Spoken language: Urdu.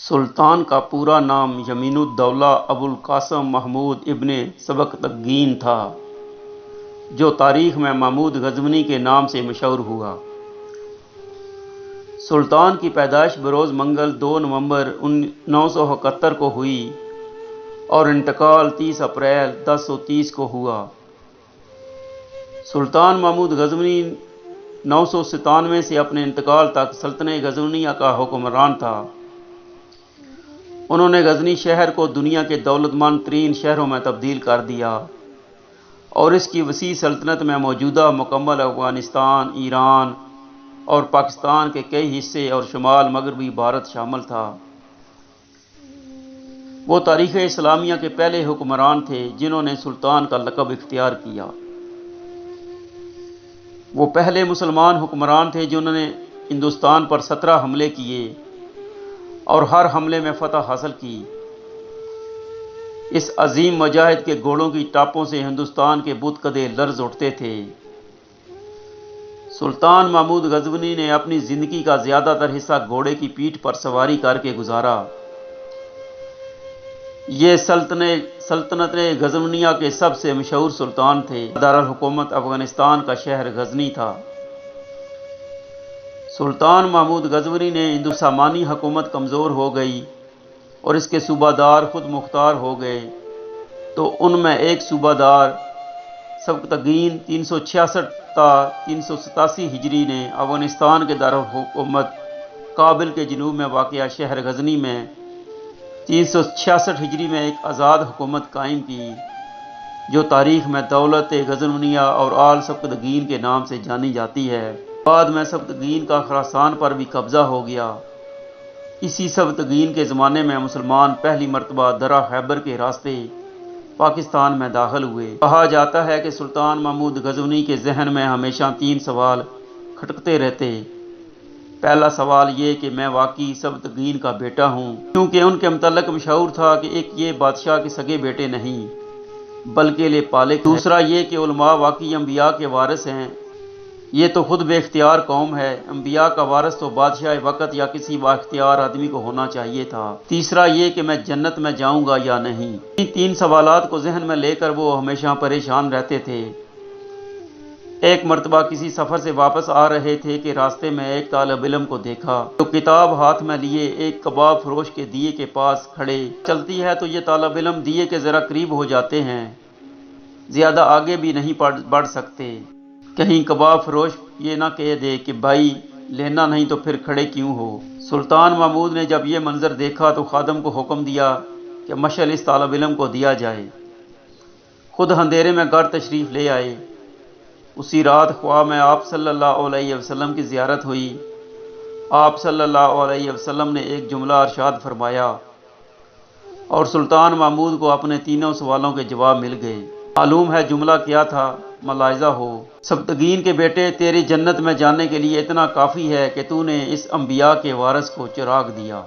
سلطان کا پورا نام یمین الدولہ ابوالقاسم محمود ابن سبکتگین تھا، جو تاریخ میں محمود غزنوی کے نام سے مشہور ہوا۔ سلطان کی پیدائش بروز منگل 2 نومبر 971 کو ہوئی اور انتقال 30 اپریل 1030 کو ہوا۔ سلطان محمود غزنوی 997 سے اپنے انتقال تک سلطنت غزنویہ کا حکمران تھا۔ انہوں نے غزنی شہر کو دنیا کے دولت مند ترین شہروں میں تبدیل کر دیا اور اس کی وسیع سلطنت میں موجودہ مکمل افغانستان، ایران اور پاکستان کے کئی حصے اور شمال مغربی بھارت شامل تھا۔ وہ تاریخ اسلامیہ کے پہلے حکمران تھے جنہوں نے سلطان کا لقب اختیار کیا۔ وہ پہلے مسلمان حکمران تھے جنہوں نے ہندوستان پر 17 حملے کیے اور ہر حملے میں فتح حاصل کی۔ اس عظیم مجاہد کے گھوڑوں کی ٹاپوں سے ہندوستان کے بت کدے لرز اٹھتے تھے۔ سلطان محمود غزنوی نے اپنی زندگی کا زیادہ تر حصہ گھوڑے کی پیٹھ پر سواری کر کے گزارا۔ یہ سلطنت غزنویہ کے سب سے مشہور سلطان تھے۔ دارالحکومت افغانستان کا شہر غزنی تھا۔ سلطان محمود غزنوی نے سامانی حکومت کمزور ہو گئی اور اس کے صوبہ دار خود مختار ہو گئے، تو ان میں ایک صوبہ دار سبکتگین 366 تا 387 ہجری نے افغانستان کے دارالحکومت کابل کے جنوب میں واقع شہر غزنی میں 366 ہجری میں ایک آزاد حکومت قائم کی، جو تاریخ میں دولت غزنویہ اور آل سبکتگین کے نام سے جانی جاتی ہے۔ بعد میں سبکتگین کا خراسان پر بھی قبضہ ہو گیا۔ اسی سبکتگین کے زمانے میں مسلمان پہلی مرتبہ درہ خیبر کے راستے پاکستان میں داخل ہوئے۔ کہا جاتا ہے کہ سلطان محمود غزنوی کے ذہن میں ہمیشہ 3 سوال کھٹکتے رہتے۔ پہلا سوال یہ کہ میں واقعی سبکتگین کا بیٹا ہوں، کیونکہ ان کے متعلق مشہور تھا کہ ایک یہ بادشاہ کے سگے بیٹے نہیں بلکہ لے پالے۔ دوسرا یہ کہ علماء واقعی انبیاء کے وارث ہیں، یہ تو خود بے اختیار قوم ہے، انبیاء کا وارث تو بادشاہ وقت یا کسی با اختیار آدمی کو ہونا چاہیے تھا۔ تیسرا یہ کہ میں جنت میں جاؤں گا یا نہیں۔ ان 3 سوالات کو ذہن میں لے کر وہ ہمیشہ پریشان رہتے تھے۔ ایک مرتبہ کسی سفر سے واپس آ رہے تھے کہ راستے میں ایک طالب علم کو دیکھا جو کتاب ہاتھ میں لیے ایک کباب فروش کے دیے کے پاس کھڑے۔ چلتی ہے تو یہ طالب علم دیے کے ذرا قریب ہو جاتے ہیں، زیادہ آگے بھی نہیں بڑھ سکتے، کہیں کباب فروش یہ نہ کہہ دے کہ بھائی لینا نہیں تو پھر کھڑے کیوں ہو۔ سلطان محمود نے جب یہ منظر دیکھا تو خادم کو حکم دیا کہ مشعل اس طالب علم کو دیا جائے۔ خود اندھیرے میں گھر تشریف لے آئے۔ اسی رات خواہ میں آپ صلی اللہ علیہ وسلم کی زیارت ہوئی۔ آپ صلی اللہ علیہ وسلم نے ایک جملہ ارشاد فرمایا اور سلطان محمود کو اپنے تینوں سوالوں کے جواب مل گئے۔ معلوم ہے جملہ کیا تھا؟ ملاحظہ ہو، سبکتگین کے بیٹے، تیری جنت میں جانے کے لیے اتنا کافی ہے کہ تو نے اس انبیاء کے وارث کو چراغ دیا۔